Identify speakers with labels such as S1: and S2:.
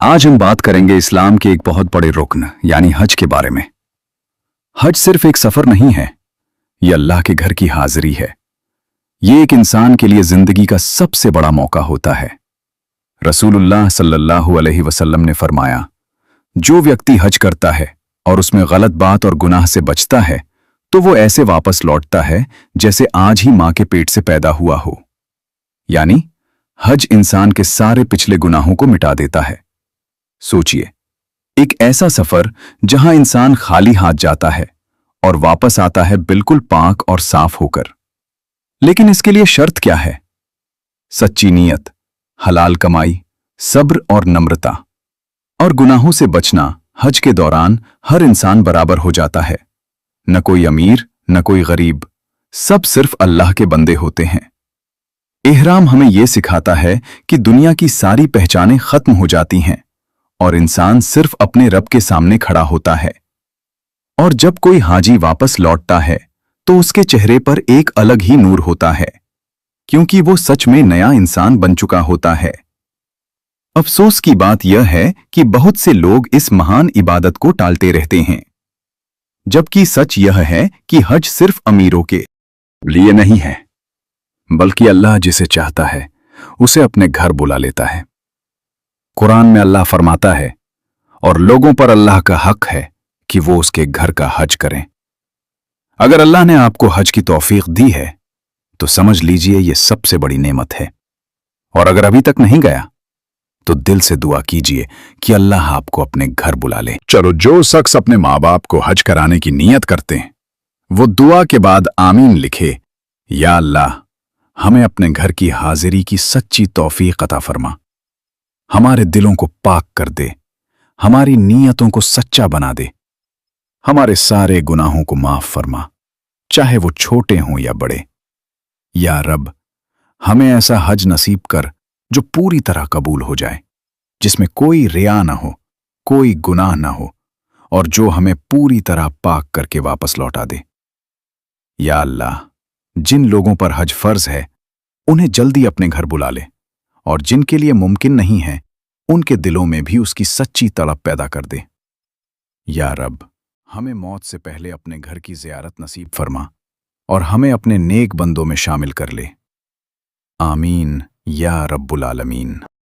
S1: आज हम बात करेंगे इस्लाम के एक बहुत बड़े रुकन यानी हज के बारे में। हज सिर्फ एक सफर नहीं है, यह अल्लाह के घर की हाजिरी है। ये एक इंसान के लिए जिंदगी का सबसे बड़ा मौका होता है। रसूलुल्लाह सल्लल्लाहु अलैहि वसल्लम ने फरमाया, जो व्यक्ति हज करता है और उसमें गलत बात और गुनाह से बचता है तो वो ऐसे वापस लौटता है जैसे आज ही मां के पेट से पैदा हुआ हो। यानी हज इंसान के सारे पिछले गुनाहों को मिटा देता है। सोचिए, एक ऐसा सफर जहां इंसान खाली हाथ जाता है और वापस आता है बिल्कुल पाक और साफ होकर। लेकिन इसके लिए शर्त क्या है? सच्ची नीयत, हलाल कमाई, सब्र और नम्रता। और गुनाहों से बचना। हज के दौरान हर इंसान बराबर हो जाता है, न कोई अमीर न कोई गरीब, सब सिर्फ अल्लाह के बंदे होते हैं। इहराम हमें यह सिखाता है कि दुनिया की सारी पहचानें खत्म हो जाती हैं और इंसान सिर्फ अपने रब के सामने खड़ा होता है। और जब कोई हाजी वापस लौटता है तो उसके चेहरे पर एक अलग ही नूर होता है, क्योंकि वो सच में नया इंसान बन चुका होता है। अफसोस की बात यह है कि बहुत से लोग इस महान इबादत को टालते रहते हैं, जबकि सच यह है कि हज सिर्फ अमीरों के लिए नहीं है, बल्कि अल्लाह जिसे चाहता है उसे अपने घर बुला लेता है। कुरान में अल्लाह फरमाता है, और लोगों पर अल्लाह का हक है कि वो उसके घर का हज करें। अगर अल्लाह ने आपको हज की तौफीक दी है तो समझ लीजिए ये सबसे बड़ी नेमत है। और अगर अभी तक नहीं गया तो दिल से दुआ कीजिए कि अल्लाह आपको अपने घर बुला ले। चलो, जो शख्स अपने माँ बाप को हज कराने की नीयत करते हैं वो दुआ के बाद आमीन लिखे, या अल्लाह हमें अपने घर की हाजिरी की सच्ची तौफीक अता फरमा, हमारे दिलों को पाक कर दे, हमारी नीयतों को सच्चा बना दे, हमारे सारे गुनाहों को माफ फरमा, चाहे वो छोटे हों या बड़े। या रब, हमें ऐसा हज नसीब कर जो पूरी तरह कबूल हो जाए, जिसमें कोई रिया ना हो, कोई गुनाह ना हो, और जो हमें पूरी तरह पाक करके वापस लौटा दे। या अल्लाह, जिन लोगों पर हज फर्ज है उन्हें जल्दी अपने घर बुला ले, और जिनके लिए मुमकिन नहीं है उनके दिलों में भी उसकी सच्ची तड़प पैदा कर दे। या रब, हमें मौत से पहले अपने घर की ज़ियारत नसीब फरमा और हमें अपने नेक बंदों में शामिल कर ले। आमीन या रब्बुल आलमीन।